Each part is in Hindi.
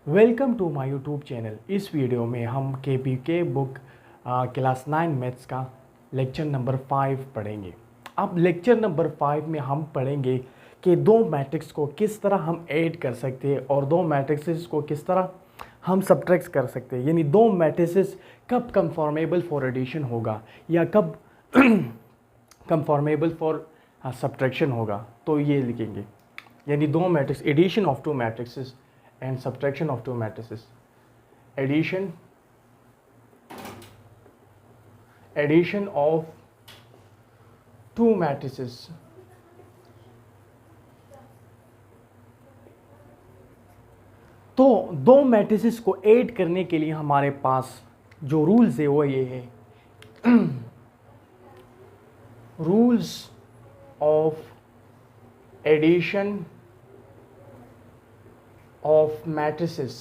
Welcome to my YouTube channel. इस वीडियो में हम के बुक क्लास 9 मैथ्स का लेक्चर नंबर 5 पढ़ेंगे। अब लेक्चर नंबर 5 में हम पढ़ेंगे कि दो मैट्रिक्स को किस तरह हम ऐड कर सकते हैं और दो मैट्रिक्स को किस तरह हम सब्ट्रैक्ट कर सकते हैं, यानी दो मैट्रिसेस कब कंफॉर्मेबल फॉर एडिशन होगा या कब कंफॉर्मेबल फॉर सब्ट्रैक्शन होगा। तो ये लिखेंगे, यानी दो matrix, addition of two matrices and subtraction of two matrices. Addition of two matrices. तो दो मैट्रिसेस को ऐड करने के लिए हमारे पास जो रूल्स है वो ये है, rules of addition of matrices.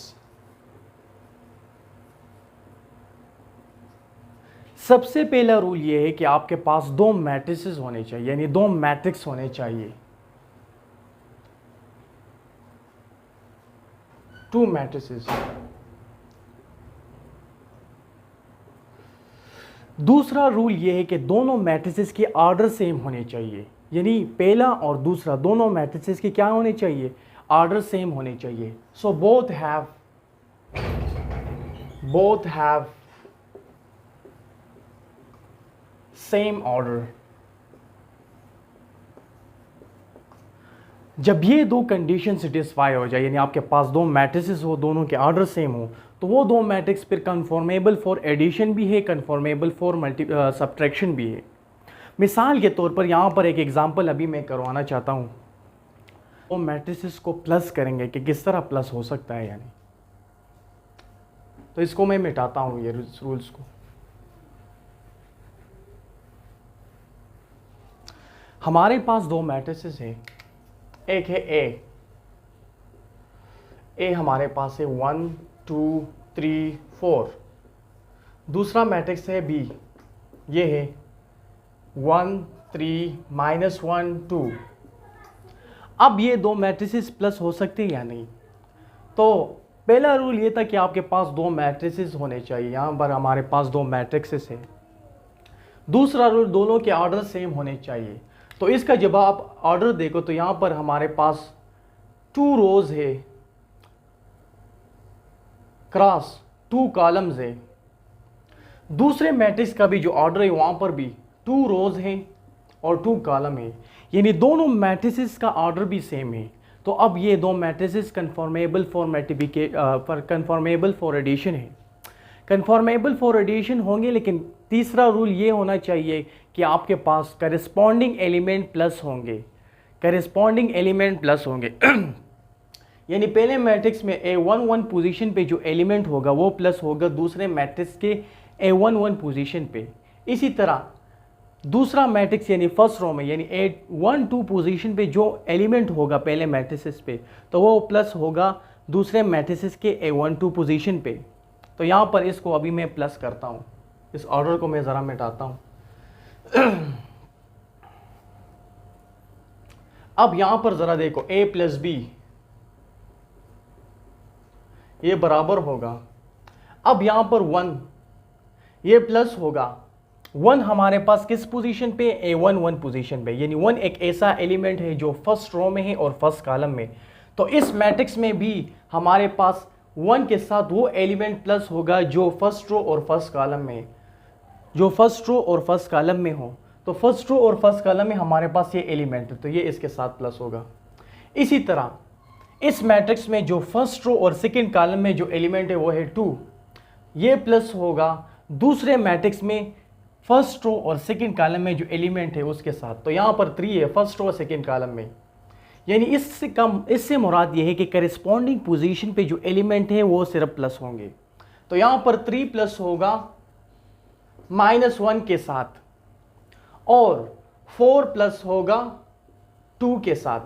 सबसे पहला रूल ये है कि आपके पास दो मैट्रिसेस होने चाहिए, यानी दो मैट्रिक्स होने चाहिए, टू मैट्रिसेस। दूसरा रूल ये है कि दोनों मैट्रिसेस के ऑर्डर सेम होने चाहिए, यानी पहला और दूसरा दोनों मैट्रिसेस के क्या होने चाहिए, ऑर्डर सेम होने चाहिए। So both have same order. जब ये दो कंडीशन सेटिस्फाई हो जाए, यानी आपके पास दो मैट्रिसेस हो, दोनों के ऑर्डर सेम हो, तो वो दो मैट्रिक्स फिर कंफॉर्मेबल फॉर एडिशन भी है, कंफॉर्मेबल फॉर सब्ट्रैक्शन भी है। मिसाल के तौर पर यहाँ पर एक एग्जांपल अभी मैं करवाना चाहता हूँ। वो मैट्रिसेस को प्लस करेंगे कि किस तरह प्लस हो सकता है, यानी तो इसको मैं मिटाता हूं ये रूल्स को। हमारे पास दो मैट्रिसेस है, एक है ए हमारे पास है 1 2 3 4। दूसरा मैट्रिक्स है बी, ये है 1 3 -1 2। अब ये दो मैट्रिसेस प्लस हो सकते हैं या नहीं। तो पहला रूल ये था कि आपके पास दो मैट्रिसेस होने चाहिए, यहाँ पर हमारे पास दो मैट्रिक्सेस हैं। दूसरा रूल, दोनों के ऑर्डर सेम होने चाहिए। तो इसका जब आप ऑर्डर देखो तो यहाँ पर हमारे पास 2 रोज है क्रॉस 2 कॉलम्स है। दूसरे मैट्रिक्स का भी जो ऑर्डर है वहाँ पर भी 2 रोज है और 2 कॉलम है, यानी दोनों मैट्रिसेस का ऑर्डर भी सेम है। तो अब ये दो मैट्रिसेस कंफॉर्मेबल फॉर एडिशन है, कंफॉर्मेबल फॉर एडिशन होंगे। लेकिन तीसरा रूल ये होना चाहिए कि आपके पास करेस्पॉन्डिंग एलिमेंट प्लस होंगे, करेस्पॉन्डिंग एलिमेंट प्लस होंगे। यानी पहले मैट्रिक्स में A11 पोजीशन पे जो एलिमेंट होगा वो प्लस होगा दूसरे मैट्रिक्स के A11 पोजीशन पे। इसी तरह दूसरा मैट्रिक्स यानी फर्स्ट रो में, यानी 812 पोजीशन पे जो एलिमेंट होगा पहले मैट्रिसेस पे, तो वो प्लस होगा दूसरे मैट्रिसेस के A12 पोजीशन पे। तो यहाँ पर इसको अभी मैं प्लस करता हूँ, इस ऑर्डर को मैं ज़रा मिटाता हूँ। अब यहाँ पर ज़रा देखो, A + B ये बराबर होगा, अब यहाँ पर 1 ये प्लस होगा। 1 हमारे पास किस पोजीशन पे, A11 पोजीशन पे, यानी 1 एक ऐसा एलिमेंट है जो फर्स्ट रो में है और फर्स्ट कॉलम में। तो इस मैट्रिक्स में भी हमारे पास 1 के साथ वो एलिमेंट प्लस होगा जो फर्स्ट रो और फर्स्ट कॉलम में, जो फर्स्ट रो और फर्स्ट कॉलम में हो। तो फर्स्ट रो और फर्स्ट कॉलम में हमारे पास ये एलिमेंट है, तो ये इसके साथ प्लस होगा। इसी तरह इस मैट्रिक्स में जो फर्स्ट रो और सेकेंड कॉलम में जो एलिमेंट है वो है 2, ये प्लस होगा दूसरे मैट्रिक्स में फर्स्ट रो और सेकंड कॉलम में जो एलिमेंट है उसके साथ। तो यहाँ पर 3 है फर्स्ट रो और सेकंड कॉलम में, यानी इससे मुराद ये है कि करेस्पॉन्डिंग पोजीशन पे जो एलिमेंट है वो सिर्फ प्लस होंगे। तो यहाँ पर 3 प्लस होगा -1 के साथ और 4 प्लस होगा 2 के साथ।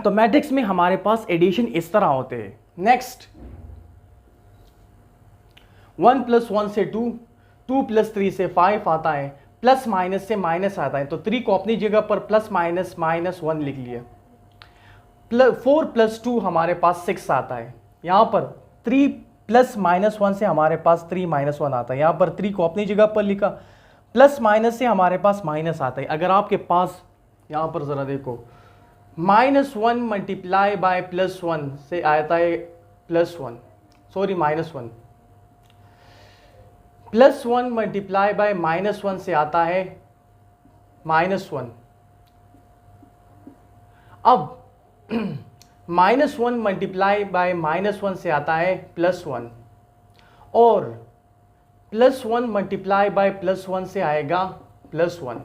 तो मैट्रिक्स में हमारे पास एडिशन इस तरह होते हैं। नेक्स्ट 1 + 1 से 2, 2 + 3 से 5 आता है, प्लस माइनस से माइनस आता है, तो 3 को अपनी जगह पर प्लस माइनस -1 लिख लिया। 4 + 2 हमारे पास 6 आता है। यहाँ पर 3 + -1 से हमारे पास 3 - 1 आता है। यहाँ पर 3 को अपनी जगह पर लिखा, प्लस माइनस से हमारे पास माइनस आता है। अगर आपके पास यहाँ पर ज़रा देखो, -1 मल्टीप्लाई बाय +1 से आता है +1, सॉरी -1, +1 मल्टीप्लाई बाय -1 से आता है -1। अब -1 मल्टीप्लाई बाय -1 से आता है +1, और +1 मल्टीप्लाई बाय +1 से आएगा +1।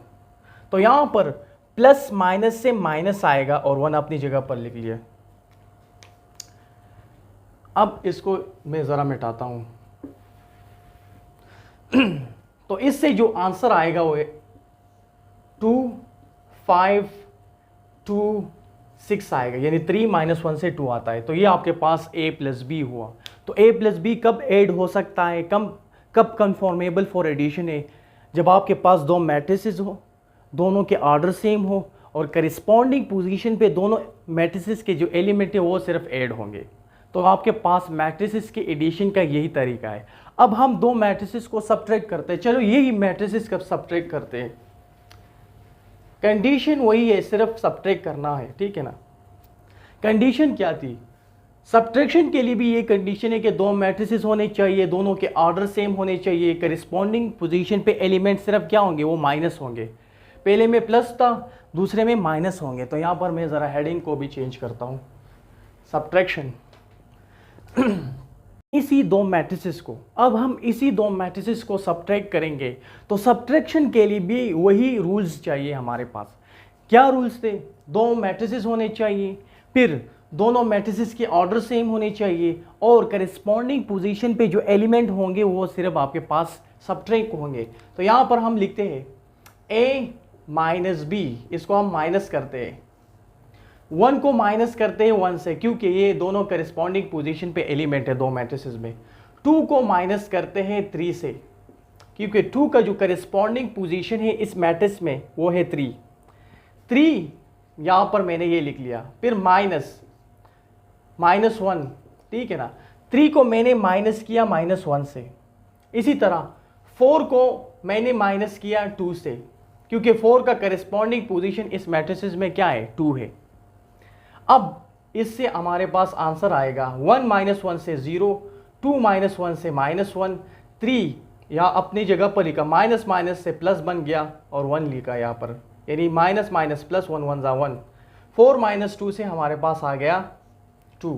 तो यहां पर प्लस माइनस से माइनस आएगा और 1 अपनी जगह पर लिख लिया। अब इसको मैं ज़रा मिटाता हूं। तो इससे जो आंसर आएगा वो 2, 5, 2, 6 आएगा, यानी 3 - 1 से 2 आता है। तो ये आपके पास a + b हुआ। तो a + b कब ऐड हो सकता है, कब कन्फॉर्मेबल फॉर एडिशन है? जब आपके पास दो मैट्रिसेस हो, दोनों के ऑर्डर सेम हो, और करिस्पॉन्डिंग पोजीशन पे दोनों मैट्रिसेस के जो एलिमेंट है वो सिर्फ ऐड होंगे। तो आपके पास मैट्रिसेस के एडिशन का यही तरीका है। अब हम दो मैट्रिसेस को सब्ट्रैक्ट करते हैं। चलो यही मैट्रिसेस कब सब्ट्रैक्ट करते हैं, कंडीशन वही है, सिर्फ सब्ट्रैक्ट करना है, ठीक है ना। कंडीशन क्या थी? सब्ट्रैक्शन के लिए भी ये कंडीशन है कि दो मैट्रिसेस होने चाहिए, दोनों के ऑर्डर सेम होने चाहिए, करिस्पॉन्डिंग पोजीशन पे एलिमेंट सिर्फ क्या होंगे, वो माइनस होंगे। पहले में प्लस था, दूसरे में माइनस होंगे। तो यहाँ पर मैं ज़रा हेडिंग को भी चेंज करता हूँ, सब्ट्रैक्शन। इसी दो मैट्रिसेस को, अब हम इसी दो मैट्रिसेस को सब्ट्रैक्ट करेंगे। तो सब्ट्रैक्शन के लिए भी वही रूल्स चाहिए हमारे पास। क्या रूल्स थे? दो मैट्रिसेस होने चाहिए, फिर दोनों मैट्रिसेस के ऑर्डर सेम होने चाहिए, और करिस्पॉन्डिंग पोजीशन पे जो एलिमेंट होंगे वो सिर्फ आपके पास सब्ट्रैक्ट होंगे। तो यहाँ पर हम लिखते हैं a - b, इसको हम माइनस करते हैं, 1 को माइनस करते हैं 1 से, क्योंकि ये दोनों करिस्पॉन्डिंग पोजीशन पे एलिमेंट है दो मैट्रिसेस में। 2 को माइनस करते हैं 3 से, क्योंकि 2 का जो करिस्पॉन्डिंग पोजीशन है इस मैट्रिक्स में वो है 3। यहाँ पर मैंने ये लिख लिया। फिर -1, ठीक है ना। 3 को मैंने माइनस किया -1 से। इसी तरह 4 को मैंने माइनस किया 2 से, क्योंकि 4 का करिस्पॉन्डिंग पोजीशन इस मैट्रिसेस में क्या है, 2 है। अब इससे हमारे पास आंसर आएगा 1 - 1 से 0, 2 - 1 से -1, 3 यहाँ अपनी जगह पर लिखा, माइनस माइनस से प्लस बन गया और 1 लिखा यहाँ पर, यानी माइनस माइनस प्लस 1 1 ज़ा 1। 4 - 2 से हमारे पास आ गया 2।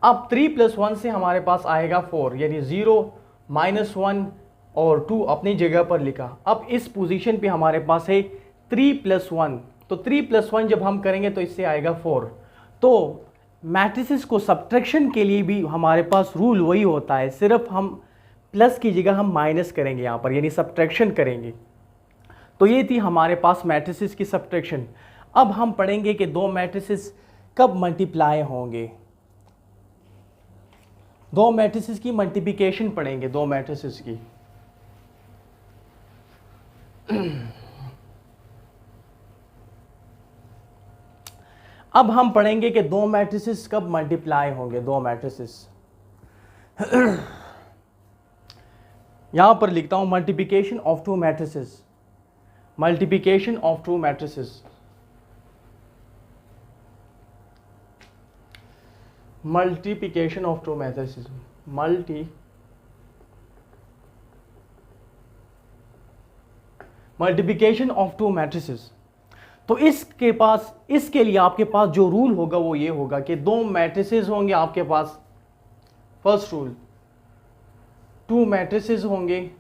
अब 3 + 1 से हमारे पास आएगा 4, यानी 0 -1 और 2 अपनी जगह पर लिखा। अब इस पोजीशन पे हमारे पास है 3 + 1, तो 3 + 1 जब हम करेंगे तो इससे आएगा 4। तो मैट्रिसेस को सब्ट्रैक्शन के लिए भी हमारे पास रूल वही होता है, सिर्फ हम प्लस की जगह हम माइनस करेंगे यहाँ पर, यानी सब्ट्रैक्शन करेंगे। तो ये थी हमारे पास मैट्रिसेस की सब्ट्रैक्शन। अब हम पढ़ेंगे कि दो मैट्रिसेस कब मल्टीप्लाई होंगे। दो मैट्रिसेस की मल्टीप्लिकेशन पढ़ेंगे, दो मैट्रिसेस की। अब हम पढ़ेंगे कि दो मैट्रिसेस कब मल्टीप्लाई होंगे, दो मैट्रिसेस। यहां पर लिखता हूं multiplication of two matrices, multiplication of two matrices, multiplication of two matrices, multiplication of two matrices. तो इसके लिए आपके पास जो रूल होगा वो ये होगा कि दो मैट्रिसेस होंगे आपके पास। फर्स्ट रूल, 2 मैट्रिसेस होंगे।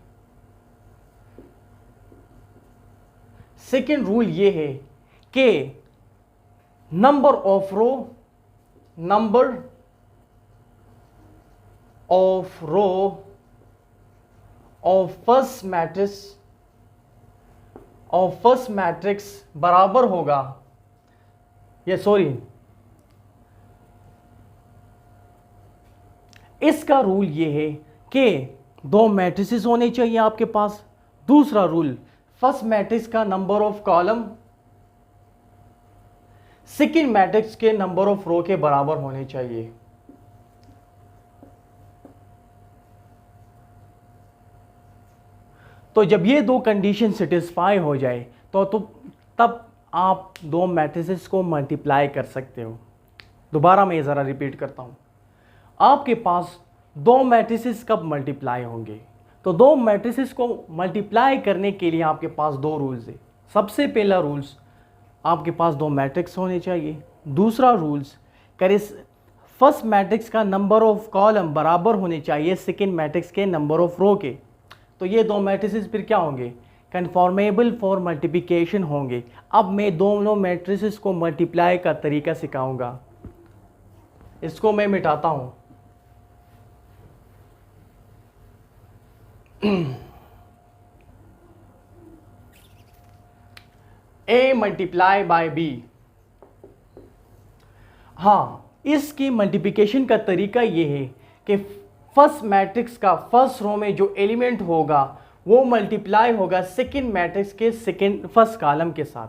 सेकेंड रूल ये है कि number of row of first matrix बराबर होगा, ये सॉरी, इसका रूल ये है कि दो मैट्रिसेस होने चाहिए आपके पास। दूसरा रूल, फर्स्ट मैट्रिक्स का number of column second matrix के नंबर ऑफ रो के बराबर होने चाहिए। तो जब ये दो कंडीशन सेटिस्फाई हो जाए तो तब आप दो मैट्रिसेस को मल्टीप्लाई कर सकते हो। दोबारा मैं ज़रा रिपीट करता हूँ, आपके पास दो मैट्रिसेस कब मल्टीप्लाई होंगे? तो दो मैट्रिसेस को मल्टीप्लाई करने के लिए आपके पास दो रूल्स है। सबसे पहला रूल्स, आपके पास दो मैट्रिक्स होने चाहिए। दूसरा रूल्स, करे फर्स्ट मैट्रिक्स का नंबर ऑफ कॉलम बराबर होने चाहिए सेकेंड मैट्रिक्स के नंबर ऑफ रो के। तो ये दो मैट्रिसेस फिर क्या होंगे? कन्फॉर्मेबल फॉर मल्टीप्लिकेशन होंगे। अब मैं दोनों मैट्रिसेस को मल्टीप्लाई का तरीका सिखाऊंगा। इसको मैं मिटाता हूं। A multiply by B। हाँ, इसकी मल्टीप्लिकेशन का तरीका ये है कि फर्स्ट मैट्रिक्स का फर्स्ट रो में जो एलिमेंट होगा वो मल्टीप्लाई होगा सेकंड मैट्रिक्स के फर्स्ट कॉलम के साथ।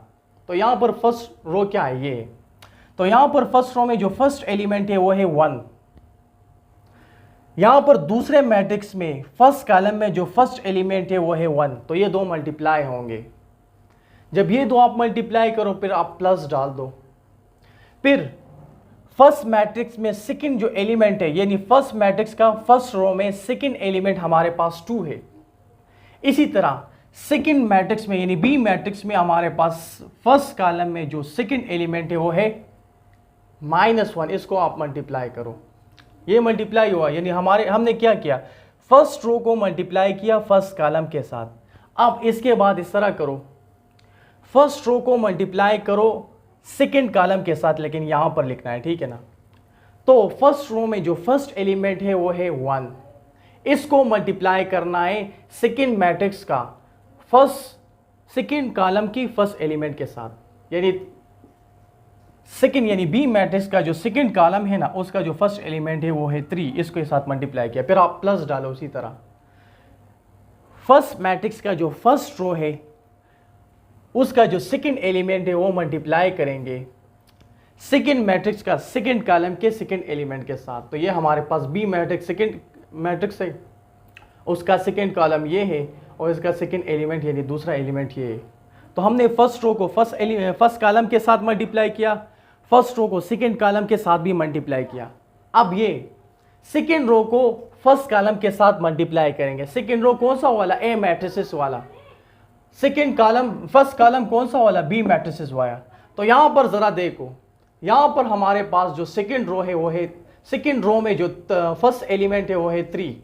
तो यहाँ पर फर्स्ट रो क्या है? ये है। तो यहाँ पर फर्स्ट रो में जो फर्स्ट एलिमेंट है वो है 1। यहाँ पर दूसरे मैट्रिक्स में फर्स्ट कॉलम में जो फर्स्ट एलिमेंट है वो है 1। तो ये दो मल्टीप्लाई होंगे। जब ये दो आप मल्टीप्लाई करो फिर आप प्लस डाल दो। फिर फर्स्ट मैट्रिक्स में सेकंड जो एलिमेंट है, यानी फर्स्ट मैट्रिक्स का फर्स्ट रो में सेकंड एलिमेंट हमारे पास 2 है। इसी तरह सेकंड मैट्रिक्स में यानी बी मैट्रिक्स में हमारे पास फर्स्ट कॉलम में जो सेकंड एलिमेंट है वो है -1। इसको आप मल्टीप्लाई करो, ये मल्टीप्लाई हुआ, यानी हमने क्या किया? फर्स्ट रो को मल्टीप्लाई किया फर्स्ट कॉलम के साथ। अब इसके बाद इस तरह करो, फर्स्ट रो को मल्टीप्लाई करो सेकंड कॉलम के साथ, लेकिन यहां पर लिखना है, ठीक है ना? तो फर्स्ट रो में जो फर्स्ट एलिमेंट है वो है 1। इसको मल्टीप्लाई करना है सेकंड मैट्रिक्स का सेकंड कॉलम की फर्स्ट एलिमेंट के साथ, यानी बी मैट्रिक्स का जो सेकंड कॉलम है ना उसका जो फर्स्ट एलिमेंट है वो है 3। इसके साथ मल्टीप्लाई किया, फिर आप प्लस डालो। उसी तरह फर्स्ट मैट्रिक्स का जो फर्स्ट रो है उसका जो सेकंड एलिमेंट है वो मल्टीप्लाई करेंगे सेकंड मैट्रिक्स का सेकंड कॉलम के सेकंड एलिमेंट के साथ। तो ये हमारे पास बी मैट्रिक्स सेकंड मैट्रिक्स है, उसका सेकंड कॉलम ये है और इसका सेकंड एलिमेंट यानी दूसरा एलिमेंट ये है। तो हमने फर्स्ट रो को फर्स्ट कॉलम के साथ मल्टीप्लाई किया, फर्स्ट रो को सेकंड कॉलम के साथ भी मल्टीप्लाई किया। अब ये सेकंड रो को फर्स्ट कॉलम के साथ मल्टीप्लाई करेंगे। सेकंड रो कौन सा वाला? ए मैट्रिसेस वाला। सेकंड कॉलम फर्स्ट कॉलम कौन सा वाला? बी मैट्रिसेस वाला। तो यहां पर जरा देखो, यहां पर हमारे पास जो सेकंड रो है वो है, सेकंड रो में जो फर्स्ट एलिमेंट है वो है 3।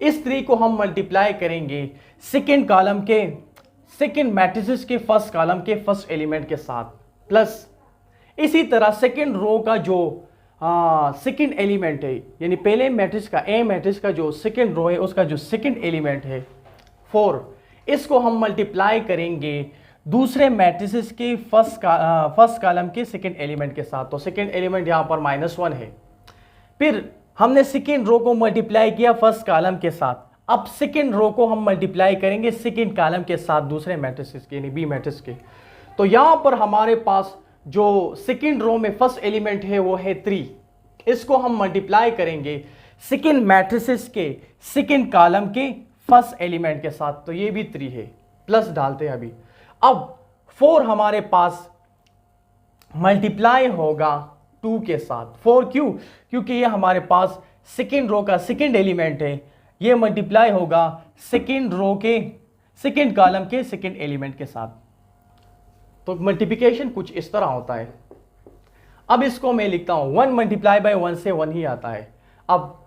इस 3 को हम मल्टीप्लाई करेंगे सेकंड कॉलम के सेकंड मैट्रिसेस के फर्स्ट कॉलम के फर्स्ट एलिमेंट के साथ, प्लस इसी तरह सेकंड रो का जो सेकंड एलिमेंट है, यानी पहले मैट्रिक्स का ए मैट्रिक्स का जो सेकंड रो है उसका जो सेकंड एलिमेंट है 4, इसको हम मल्टीप्लाई करेंगे दूसरे मैट्रिसेस के फर्स्ट कॉलम के सेकंड एलिमेंट के साथ। तो सेकंड एलिमेंट यहाँ पर -1 है। फिर हमने सेकंड रो को मल्टीप्लाई किया फर्स्ट कॉलम के साथ। अब सेकंड रो को हम मल्टीप्लाई करेंगे सेकंड कॉलम के साथ दूसरे मैट्रिसेस के, यानी बी मैट्रिक्स के। तो यहाँ पर हमारे पास जो सेकंड रो में फर्स्ट एलिमेंट है वो है 3। इसको हम मल्टीप्लाई करेंगे सेकंड मैट्रिसेस के सेकंड कॉलम के फर्स्ट एलिमेंट के साथ। तो ये भी 3 है, प्लस डालते हैं अभी। अब 4 हमारे पास मल्टीप्लाई होगा 2 के साथ। 4 क्यों? क्योंकि ये हमारे पास सेकंड रो का सेकंड एलिमेंट है, ये मल्टीप्लाई होगा सेकंड रो के सेकंड कॉलम के सेकंड एलिमेंट के साथ। तो मल्टीप्लिकेशन कुछ इस तरह होता है। अब इसको मैं लिखता हूं 1 मल्टीप्लाई बाय 1 से 1 ही आता है। अब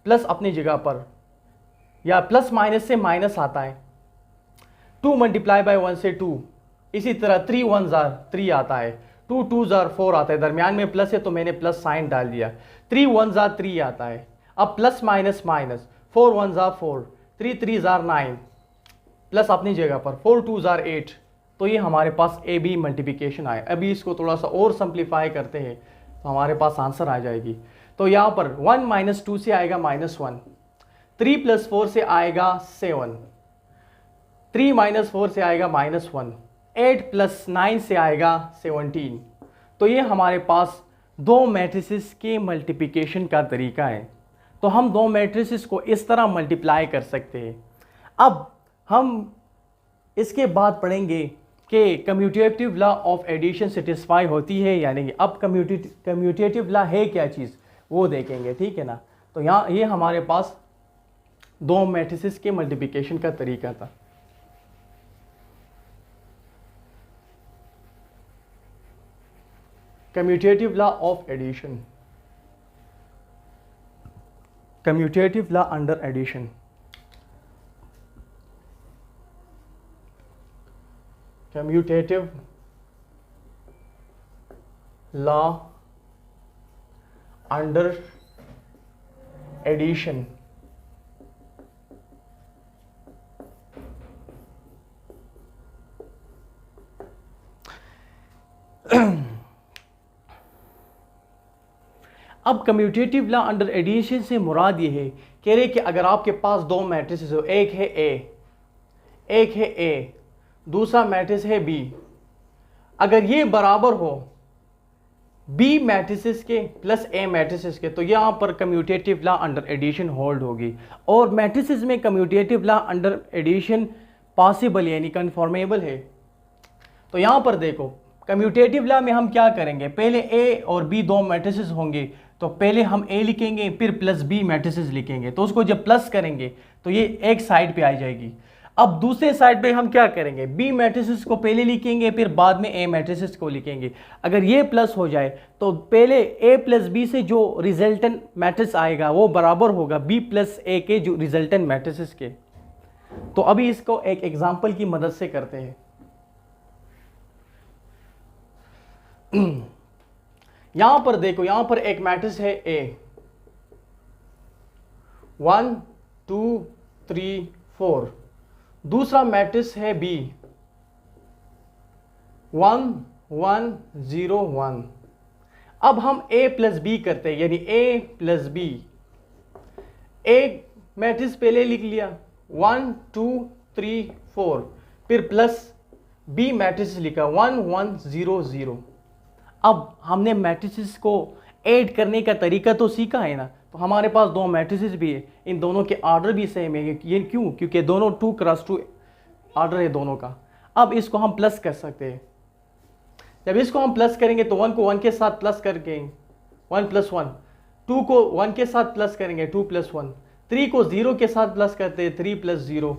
प्लस अपनी जगह पर, या प्लस माइनस से माइनस आता है। 2 मल्टीप्लाई बाय 1 से 2, इसी तरह 3 1 जार 3 आता है, 2 2 जार 4 आता है। दरमियान में प्लस है तो मैंने प्लस साइन डाल दिया। 3 1 जार 3 आता है। अब plus minus minus, 4 1 jar 4, 3 3 jar 9, plus अपनी जगह पर 4 2 जार 8। तो ये हमारे पास ए बी मल्टीप्लिकेशन आए। अभी इसको थोड़ा सा और सिंप्लीफाई करते हैं तो हमारे पास आंसर आ जाएगी। तो यहाँ पर 1 - 2 से आएगा -1, 3 + 4 से आएगा 7, 3 - 4 से आएगा -1, 8 + 9 से आएगा 17, तो ये हमारे पास दो मैट्रिसेस के मल्टीप्लिकेशन का तरीका है। तो हम दो मैट्रिसेस को इस तरह मल्टीप्लाई कर सकते हैं। अब हम इसके बाद पढ़ेंगे कि commutative law of addition satisfy होती है या नहीं। अब कम्यूटेटिव लॉ है क्या चीज़ वो देखेंगे, ठीक है ना। तो यहाँ ये हमारे पास दो मैट्रिसेस के मल्टीप्लिकेशन का तरीका था। Commutative law of addition, commutative law under addition. Commutative law under addition. अब कम्यूटेटिव लॉ अंडर एडिशन से मुराद ये है, कह रहे कि अगर आपके पास दो मैट्रिसेस हो, एक है ए, दूसरा मैट्रिक्स है बी, अगर ये बराबर हो बी मैट्रिसेस के प्लस ए मैट्रिसेस के, तो यहाँ पर commutative law under addition hold होगी। और मैट्रिसेस में commutative law under addition possible यानी कन्फॉर्मेबल है। तो यहाँ पर देखो कम्यूटेटिव लॉ में हम क्या करेंगे, पहले ए और बी दो मैट्रिसेस होंगे, तो पहले हम ए लिखेंगे फिर प्लस बी मैट्रिसेस लिखेंगे। तो उसको जब प्लस करेंगे तो ये एक साइड पे आ जाएगी। अब दूसरे साइड पे हम क्या करेंगे, बी मैट्रिसेस को पहले लिखेंगे फिर बाद में ए मैट्रिसेस को लिखेंगे। अगर ये प्लस हो जाए तो पहले ए प्लस बी से जो रिजल्टेंट मैट्रिक्स आएगा वो बराबर होगा बी प्लस ए के जो रिजल्टेंट मैट्रिसेस के। तो अभी इसको एक एग्जांपल की मदद से करते हैं। यहां पर देखो, यहां पर एक मैट्रिक्स है ए, 1 2 3 4। दूसरा मैट्रिक्स है बी, 1 1 0 1। अब हम ए प्लस बी करते हैं, यानी ए प्लस बी। एक मैट्रिक्स पहले लिख लिया 1 2 3 4, फिर प्लस बी मैट्रिक्स लिखा 1 1 0 0। अब हमने मैट्रिसेस को ऐड करने का तरीका तो सीखा है ना। तो हमारे पास दो मैट्रिसेस भी है, इन दोनों के ऑर्डर भी सेम है। ये क्यों, क्योंकि दोनों 2 क्रॉस 2 ऑर्डर है दोनों का। अब इसको हम प्लस कर सकते हैं। जब इसको हम प्लस करेंगे तो 1 को 1 के साथ प्लस करके 1 + 1, 2 को 1 के साथ प्लस करेंगे 2 + 1, 3 को 0 के साथ प्लस करते हैं 3 + 0,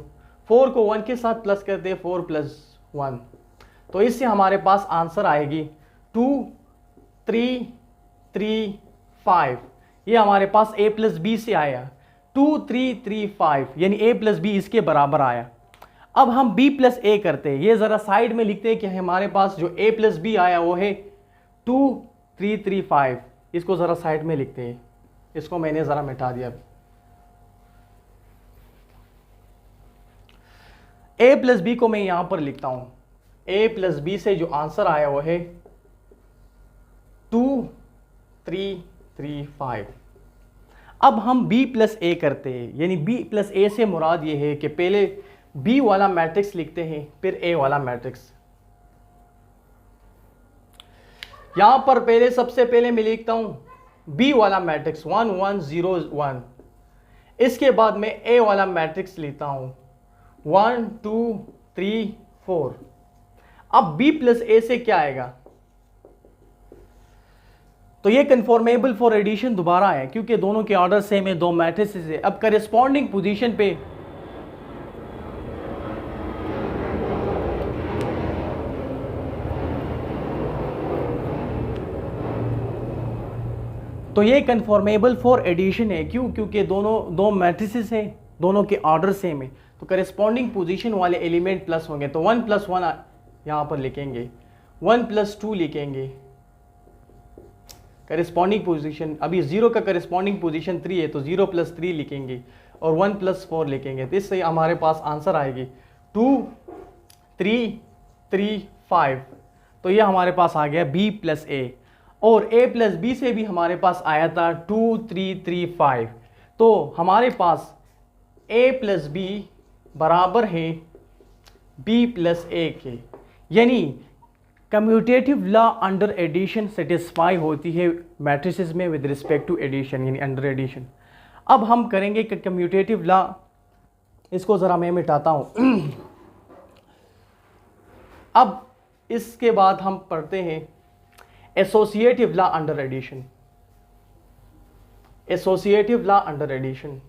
4 को 1 के साथ प्लस करते हैं 4 + 1। तो इससे हमारे पास आंसर आएगी 2 3 3 5। ये हमारे पास a प्लस बी से आया 2 3 3 5, यानी a प्लस बी इसके बराबर आया। अब हम b प्लस ए करते हैं, ये ज़रा साइड में लिखते हैं कि हमारे पास जो a प्लस बी आया वो है 2 3 3 5। इसको ज़रा साइड में लिखते हैं, इसको मैंने ज़रा मिटा दिया। a प्लस बी को मैं यहाँ पर लिखता हूँ, a प्लस बी से जो आंसर आया वो है 2 3 3 5। अब हम b प्लस ए करते हैं, यानी b प्लस ए से मुराद ये है कि पहले b वाला मैट्रिक्स लिखते हैं फिर a वाला मैट्रिक्स। यहां पर पहले सबसे पहले मैं लिखता हूं b वाला मैट्रिक्स 1 1 0 1। इसके बाद मैं a वाला मैट्रिक्स लिखता हूं 1 2 3 4। अब b प्लस ए से क्या आएगा, तो ये कन्फॉर्मेबल फॉर एडिशन दोबारा है क्योंकि दोनों के ऑर्डर सेम है, दो मैट्रिसेस है। अब करेस्पॉन्डिंग पोजीशन पे तो ये कन्फॉर्मेबल फॉर एडिशन है। क्यों, क्योंकि दोनों दो मैट्रिसेस है, दोनों के ऑर्डर सेम है, तो करेस्पॉन्डिंग पोजीशन वाले एलिमेंट प्लस होंगे। तो 1 + 1 यहाँ पर लिखेंगे, 1 + 2 लिखेंगे। करेस्पॉन्डिंग पोजीशन अभी 0 का करेस्पॉन्डिंग पोजीशन 3 है, तो 0 + 3 लिखेंगे और 1 + 4 लिखेंगे। तो इससे हमारे पास आंसर आएगी 2 3 3 5। तो ये हमारे पास आ गया b प्लस ए, और a प्लस बी से भी हमारे पास आया था 2 3 3 5। तो हमारे पास a प्लस बी बराबर है b प्लस ए के, यानी commutative law under addition satisfy होती है मैट्रिसेस में विद रिस्पेक्ट टू एडिशन, यानी अंडर एडिशन। अब हम करेंगे कि कम्यूटेटिव लॉ, इसको ज़रा मैं मिटाता हूँ। अब इसके बाद हम पढ़ते हैं associative law under addition. Associative law under addition,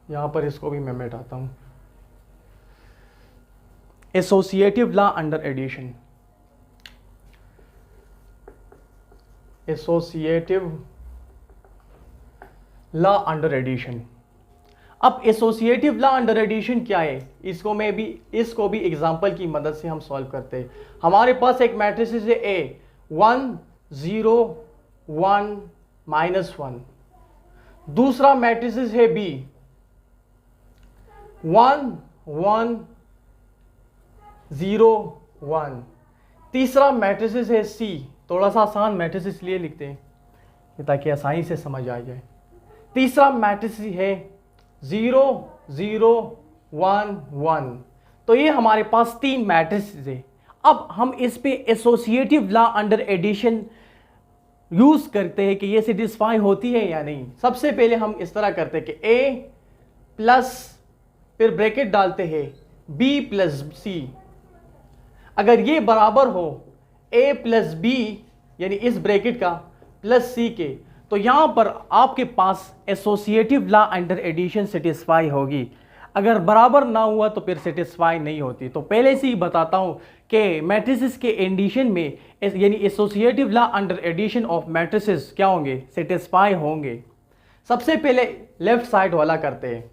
यहां पर इसको भी मैं मिटाता हूं। Associative law under addition, associative law under addition. अब एसोसिएटिव लॉ अंडर एडिशन क्या है, इसको भी एग्जांपल की मदद से हम सॉल्व करते हैं। हमारे पास एक मैट्रिक्स है ए 1 0 1 -1, दूसरा मैट्रिक्स है बी 1 1 0 1, तीसरा मैट्रिक्स है सी। थोड़ा सा आसान मैट्रिक्स इसलिए लिखते हैं ताकि आसानी से समझ आ जाए। तीसरा मैट्रिक्स है 0 0 1 1। तो ये हमारे पास तीन मैट्रिक्स है। अब हम इस पे associative law under addition use करते हैं कि ये सेटिस्फाई होती है या नहीं। सबसे पहले हम इस तरह करते हैं कि ए प्लस, फिर ब्रैकेट डालते हैं बी प्लस सी। अगर ये बराबर हो ए प्लस बी, यानी इस ब्रैकेट का प्लस सी के, तो यहां पर आपके पास associative law under addition satisfy होगी। अगर बराबर ना हुआ तो फिर सेटिस्फाई नहीं होती। तो पहले से ही बताता हूं कि मैट्रिसेस के एडिशन में, यानी associative law under addition of matrices क्या होंगे, सेटिस्फाई होंगे। सबसे पहले लेफ्ट साइड वाला करते हैं।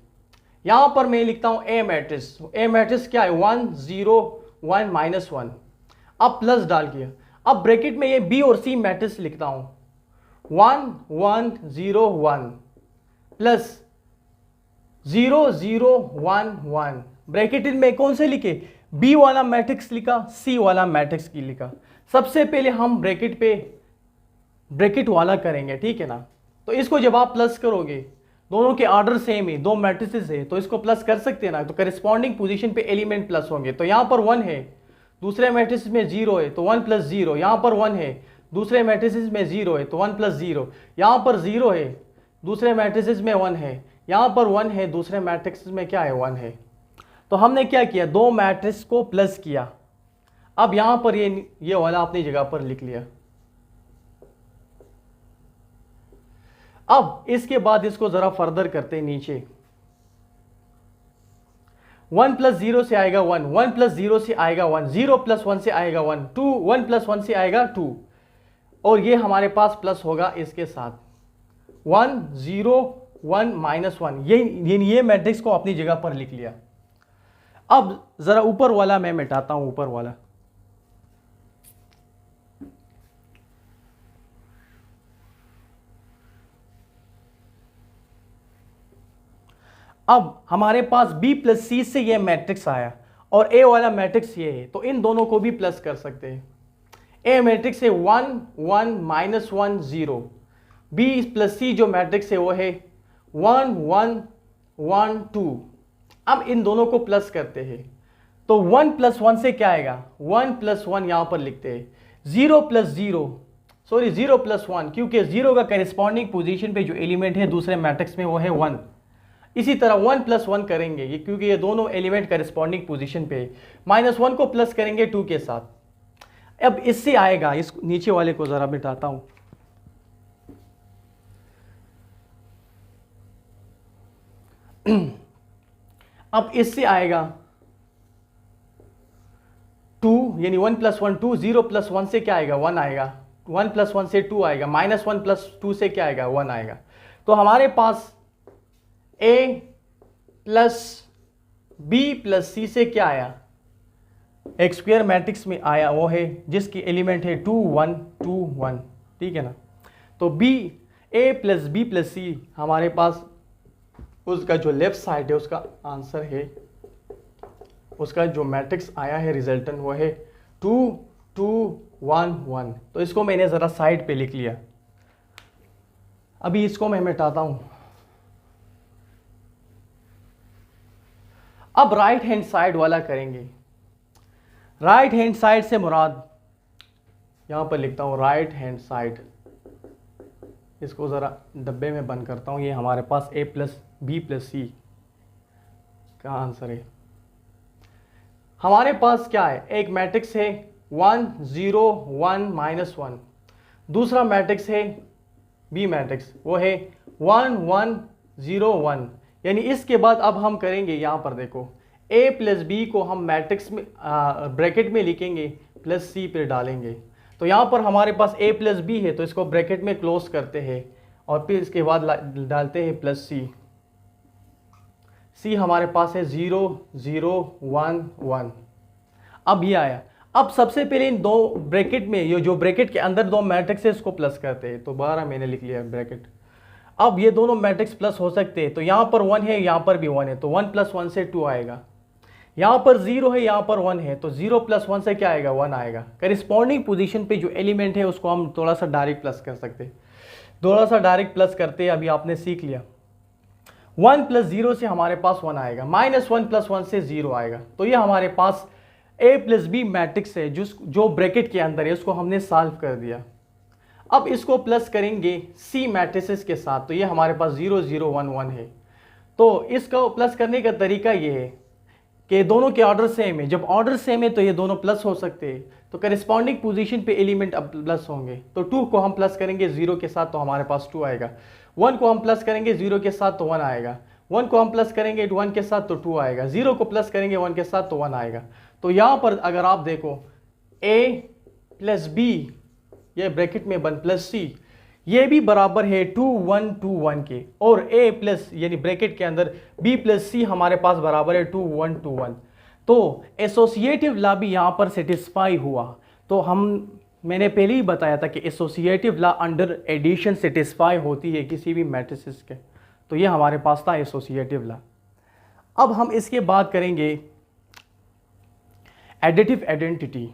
यहां पर मैं लिखता हूं ए मैट्रिक्स। ए मैट्रिक्स क्या है 1 0 1 -1। अब प्लस डाल दिया। अब ब्रैकेट में ये बी और सी मैट्रिक्स लिखता हूं 1 1 0 1 प्लस 0 0 1 1। ब्रैकेट में कौन से लिखे, बी वाला मैट्रिक्स लिखा, सी वाला मैट्रिक्स की लिखा। सबसे पहले हम ब्रैकेट पे ब्रैकेट वाला करेंगे, ठीक है ना। तो इसको जब आप प्लस करोगे, दोनों के ऑर्डर सेम है, दो मैट्रिसेस है, तो इसको प्लस कर सकते हैं ना। तो करेस्पॉन्डिंग पोजीशन पे एलिमेंट प्लस होंगे। तो यहां पर 1 है, दूसरे मैट्रिक्स में 0 है तो 1 + 0। यहां पर 1 है, दूसरे मैट्रिसेस में 0 है तो 1 + 0। यहां पर 0 है, दूसरे मैट्रिसेस में 1 है। यहां पर 1 है, दूसरे मैट्रिक्स में क्या है 1 है। तो हमने क्या किया, दो मैट्रिक्स को प्लस किया। अब यहां पर ये वाला अपनी जगह पर लिख लिया। अब इसके बाद इसको जरा फर्दर करते हैं नीचे। 1 + 0 से आएगा 1, 1 + 0 से आएगा 1, 0 + 1 से आएगा 1, 2 1 + 1 से आएगा 2, और ये हमारे पास प्लस होगा इसके साथ 1 0 1 -1। ये मैट्रिक्स को अपनी जगह पर लिख लिया। अब जरा ऊपर वाला मैं मिटाता हूं, ऊपर वाला। अब हमारे पास b + c से ये मैट्रिक्स आया और a वाला मैट्रिक्स ये है, तो इन दोनों को भी प्लस कर सकते हैं। a मैट्रिक्स है 1 1 -1 0, b + c जो मैट्रिक्स है वो है 1 1 1 2। अब इन दोनों को प्लस करते हैं, तो 1 + 1 से क्या आएगा, 1 + 1 यहां पर लिखते हैं, 0 + 1, क्योंकि 0 का करेस्पॉन्डिंग पोजीशन पे जो एलिमेंट है दूसरे मैट्रिक्स में वो है 1। इसी तरह 1 + 1 करेंगे, ये क्योंकि ये दोनों एलिमेंट करेस्पॉन्डिंग पोजीशन पे है। -1 को प्लस करेंगे 2 के साथ। अब इससे आएगा, इस नीचे वाले को जरा मिटाता हूं। अब इससे आएगा 2, यानी 1 + 1 2, 0 + 1 से क्या आएगा 1 आएगा, 1 + 1 से 2 आएगा, -1 + 2 से क्या आएगा 1 आएगा। तो हमारे पास a + b + c से क्या आया, एक स्क्वायर मैट्रिक्स में आया, वो है जिसकी एलिमेंट है 2 1 2 1, ठीक है ना। तो a + b + c हमारे पास उसका जो लेफ्ट साइड है उसका आंसर है, उसका जो मैट्रिक्स आया है रिजल्टेंट वो है 2 2 1 1। तो इसको मैंने ज़रा साइड पे लिख लिया। अभी इसको मैं मिटाता हूँ। अब राइट हैंड साइड वाला करेंगे। राइट हैंड साइड से मुराद, यहां पर लिखता हूं राइट हैंड साइड, इसको ज़रा डब्बे में बंद करता हूं। ये हमारे पास a प्लस बी प्लस सी का आंसर है। हमारे पास क्या है, एक मैट्रिक्स है 1 0 1 -1, दूसरा मैट्रिक्स है बी मैट्रिक्स, वो है 1 1 0 1। यानी इसके बाद अब हम करेंगे, यहाँ पर देखो a प्लस बी को हम मैट्रिक्स में ब्रैकेट में लिखेंगे, प्लस सी पे डालेंगे। तो यहाँ पर हमारे पास a प्लस बी है, तो इसको ब्रैकेट में क्लोज करते हैं और फिर इसके बाद डालते हैं प्लस सी। सी हमारे पास है 0 0 1 1। अब ये आया। अब सबसे पहले इन दो ब्रैकेट में, ये जो ब्रैकेट के अंदर दो मैट्रिक्स है इसको प्लस करते हैं। तो 12 मैंने लिख लिया ब्रैकेट। अब ये दोनों मैट्रिक्स प्लस हो सकते हैं, तो यहाँ पर 1 है, यहाँ पर भी 1 है, तो 1 + 1 से 2 आएगा। यहाँ पर 0 है, यहाँ पर 1 है, तो 0 + 1 से क्या आएगा, 1 आएगा। करिस्पॉन्डिंग पोजीशन पे जो एलिमेंट है उसको हम थोड़ा सा डायरेक्ट प्लस कर सकते हैं, थोड़ा सा डायरेक्ट प्लस करते हैं। अभी आपने सीख लिया 1 + 0 से हमारे पास 1 आएगा, -1 + 1 से 0 आएगा। तो ये हमारे पास a प्लस बी मैट्रिक्स है जो ब्रैकेट के अंदर है, उसको हमने सॉल्व कर दिया। अब इसको प्लस करेंगे सी मैट्रिसेस के साथ, तो ये हमारे पास 0 0 1 1 है। तो इसका प्लस करने का तरीका ये है कि दोनों के ऑर्डर सेम है। जब ऑर्डर सेम है तो ये दोनों प्लस हो सकते हैं, तो करिस्पॉन्डिंग पोजीशन पे एलिमेंट अब प्लस होंगे। तो 2 को हम प्लस करेंगे 0 के साथ, तो हमारे पास 2 आएगा। 1 को हम प्लस करेंगे 0 के साथ, तो 1 आएगा। 1 को हम प्लस करेंगे 1 के साथ, तो 2 आएगा। 0 को प्लस करेंगे 1 के साथ, तो 1 आएगा। तो यहाँ पर अगर आप देखो a प्लस बी, ये ब्रैकेट में 1 प्लस सी, ये भी बराबर है 2 1 2 1 के, और a प्लस यानी ब्रैकेट के अंदर b प्लस सी हमारे पास बराबर है 2 1 2 1। तो एसोसिएटिव लॉ भी यहाँ पर सेटिस्फाई हुआ। तो मैंने पहले ही बताया था कि associative law under addition satisfy होती है किसी भी मैट्रिसेस के। तो ये हमारे पास था एसोसिएटिव लॉ। अब हम इसके बाद करेंगे एडिटिव आइडेंटिटी।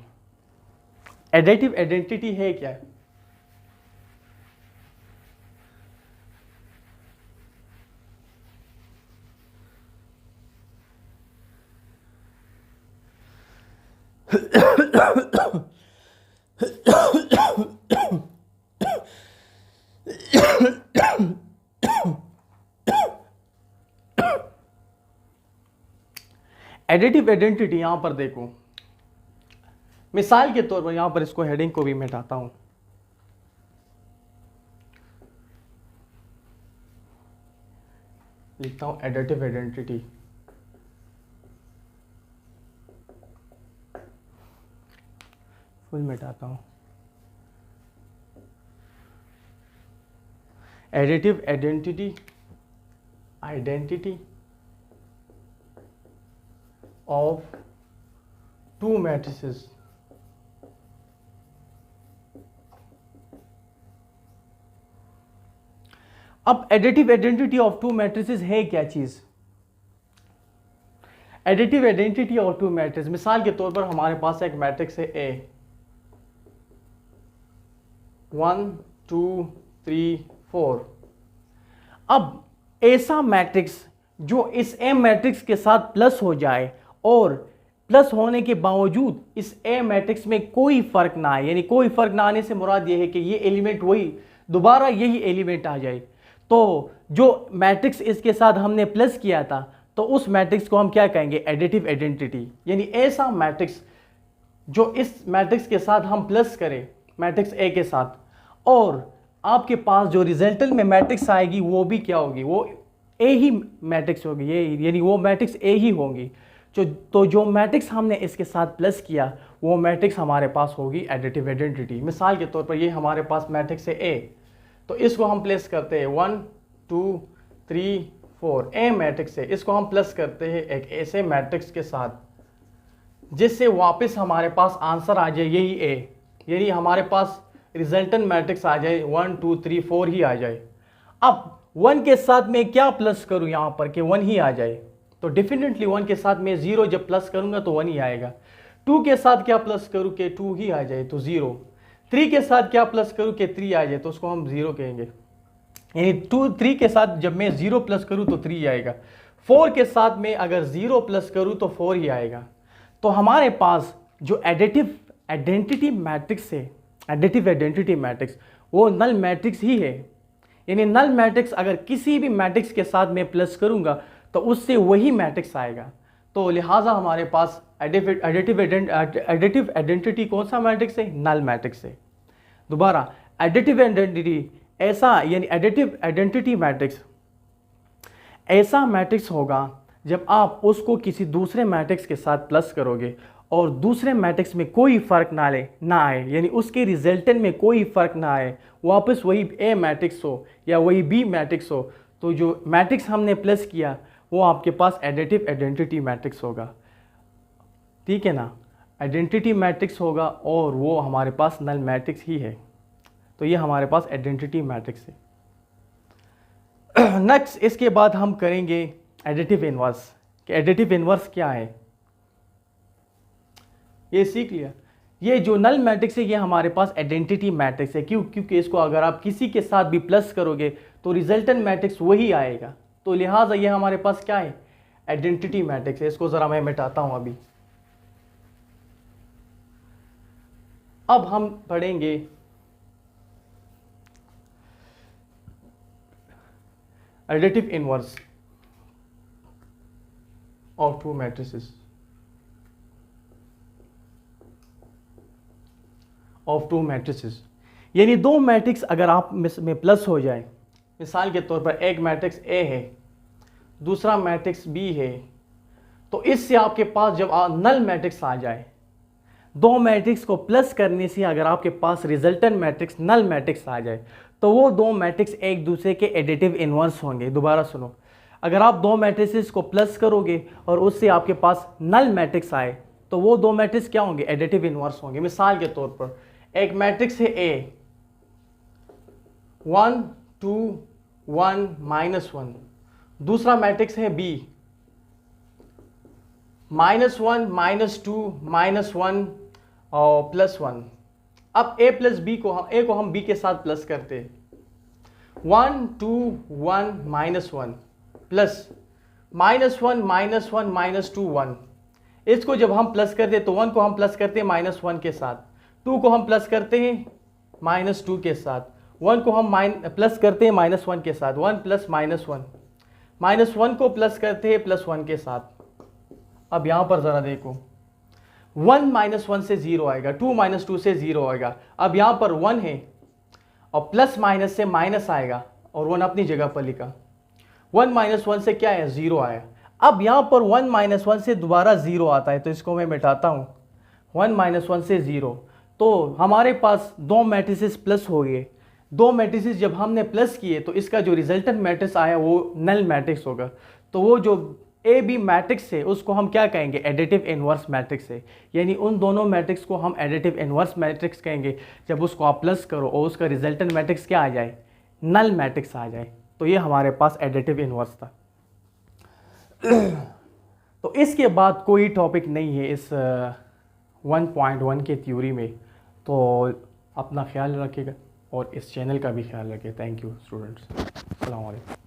एडिटिव आइडेंटिटी है क्या? एडिटिव आइडेंटिटी यहां पर देखो, मिसाल के तौर पर यहां पर इसको हेडिंग को भी मिटाता हूं। लिखता हूं एडिटिव आइडेंटिटी। फुल मिटाता हूं। Additive identity, identity of two matrices. अब additive identity of two matrices है क्या चीज? Additive identity of two matrix, मिसाल के तौर पर हमारे पास एक मैट्रिक्स है A 1 2 3 4। अब ऐसा मैट्रिक्स जो इस A मैट्रिक्स के साथ प्लस हो जाए और प्लस होने के बावजूद इस A मैट्रिक्स में कोई फर्क ना आए, यानी कोई फर्क ना आने से मुराद ये है कि ये एलिमेंट वही दोबारा यही एलिमेंट आ जाए। तो जो मैट्रिक्स इसके साथ हमने प्लस किया था, तो उस मैट्रिक्स को हम क्या कहेंगे? Additive identity. यानी ऐसा मैट्रिक्स जो इस मैट्रिक्स के साथ हम प्लस करें, मैट्रिक्स ए के साथ, और आपके पास जो रिजल्टेंट में मैट्रिक्स आएगी वो भी क्या होगी? वो ए ही मैट्रिक्स होगी, ये यानी वो मैट्रिक्स ए ही होंगी। तो जो मैट्रिक्स हमने इसके साथ प्लस किया वो मैट्रिक्स हमारे पास होगी एडिटिव आइडेंटिटी। मिसाल के तौर पर ये हमारे पास मैट्रिक्स है ए, तो इसको हम प्लस करते हैं 1 2 3 4, ए मैट्रिक्स है, इसको हम प्लस करते हैं एक ऐसे मैट्रिक्स के साथ जिससे वापस हमारे पास आंसर आ जाए यही ए, यानी हमारे पास रिजल्टेंट मैट्रिक्स आ जाए 1 2 3 4 ही आ जाए। अब 1 के साथ मैं क्या प्लस करूं यहाँ पर कि 1 ही आ जाए? तो डेफिनेटली 1 के साथ मैं 0 जब प्लस करूंगा तो 1 ही आएगा। 2 के साथ क्या प्लस करूं कि 2 ही आ जाए, तो 0। 3 के साथ क्या प्लस करूं कि 3 आ जाए, तो उसको हम 0 कहेंगे। यानी 3 के साथ जब मैं 0 प्लस करूं तो 3 आएगा। 4 के साथ में अगर 0 प्लस करूँ तो 4 ही आएगा। तो हमारे पास जो एडिटिव आइडेंटिटी मैट्रिक्स है, एडिटिव आइडेंटिटी मैट्रिक्स, वो नल मैट्रिक्स ही है। यानी नल मैट्रिक्स अगर किसी भी मैट्रिक्स के साथ मैं प्लस करूंगा तो उससे वही मैट्रिक्स आएगा। तो लिहाजा हमारे पास एडिटिव आइडेंटिटी कौन सा मैट्रिक्स है? नल मैट्रिक्स है। दोबारा, एडिटिव आइडेंटिटी ऐसा, यानी एडिटिव आइडेंटिटी मैट्रिक्स ऐसा मैट्रिक्स होगा जब आप उसको किसी दूसरे मैट्रिक्स के साथ प्लस करोगे और दूसरे मैट्रिक्स में कोई फ़र्क ना आए, यानी उसके रिजल्टेंट में कोई फ़र्क ना आए, वापस वही ए मैट्रिक्स हो या वही बी मैट्रिक्स हो, तो जो मैट्रिक्स हमने प्लस किया वो आपके पास एडिटिव आइडेंटिटी मैट्रिक्स होगा। ठीक है ना, आइडेंटिटी मैट्रिक्स होगा और वो हमारे पास नल मैट्रिक्स ही है। तो ये हमारे पास आइडेंटिटी मैट्रिक्स है। नेक्स्ट, इसके बाद हम करेंगे एडिटिव इनवर्स। कि एडिटिव इनवर्स क्या है ये सीख लिया। ये जो नल मैट्रिक्स है ये हमारे पास आइडेंटिटी मैट्रिक्स है। क्यों? क्योंकि इसको अगर आप किसी के साथ भी प्लस करोगे तो रिजल्टेंट मैट्रिक्स वही आएगा। तो लिहाजा ये हमारे पास क्या है? आइडेंटिटी मैट्रिक्स है। इसको ज़रा मैं मिटाता हूँ अभी। अब हम पढ़ेंगे additive inverse of two matrices of two matrices. यानी दो मैट्रिक्स अगर आप में प्लस हो जाए, मिसाल के तौर पर एक मैट्रिक्स ए है, दूसरा मैट्रिक्स बी है, तो इससे आपके पास जब नल मैट्रिक्स आ जाए, दो मैट्रिक्स को प्लस करने से अगर आपके पास रिजल्टेंट मैट्रिक्स नल मैट्रिक्स आ जाए तो वो दो मैट्रिक्स एक दूसरे के एडिटिव इनवर्स होंगे। दोबारा सुनो, अगर आप दो मैट्रिसेस को प्लस करोगे और उससे आपके पास नल मैट्रिक्स आए तो वो दो मैट्रिक्स क्या होंगे? एडिटिव इनवर्स होंगे। मिसाल के तौर पर एक मैट्रिक्स है ए, 1 2 1 -1, दूसरा मैट्रिक्स है बी, -1 -2 -1 और +1। अब ए प्लस बी को ए को हम बी के साथ प्लस करते हैं, 1 2 1 -1 प्लस -1 -2 1। इसको जब हम प्लस करते हैं तो 1 को हम प्लस करते हैं -1 के साथ, 2 को हम प्लस करते हैं -2 के साथ, 1 को हम प्लस करते हैं -1 के साथ, 1 प्लस -1, -1 को प्लस करते हैं +1 के साथ। अब यहाँ पर ज़रा देखो, 1 -1 से 0 आएगा, 2 -2 से 0 आएगा। अब यहाँ पर 1 है और प्लस माइनस से माइनस आएगा और 1 अपनी जगह पर लिखा। 1 -1 से क्या है? 0 आया। अब यहाँ पर 1 -1 से दोबारा 0 आता है, तो इसको मैं मिटाता हूँ। 1 -1 से 0, तो हमारे पास दो मैट्रिसेस प्लस हो गए। दो मैट्रिसेस जब हमने प्लस किए तो इसका जो रिजल्टेंट मैट्रिक्स आया वो नल मैट्रिक्स होगा। तो वो जो ए बी मैट्रिक्स है उसको हम क्या कहेंगे? एडिटिव इनवर्स मैट्रिक्स है। यानी उन दोनों मैट्रिक्स को हम एडिटिव इनवर्स मैट्रिक्स कहेंगे जब उसको आप प्लस करो और उसका रिजल्टेंट मैट्रिक्स क्या आ जाए? नल मैट्रिक्स आ जाए। तो ये हमारे पास एडिटिव इनवर्स था। तो इसके बाद कोई टॉपिक नहीं है इस 1.1 के थ्योरी में। तो अपना ख्याल रखिएगा और इस चैनल का भी ख्याल रखिए। Thank you students. अस्सलाम वालेकुम।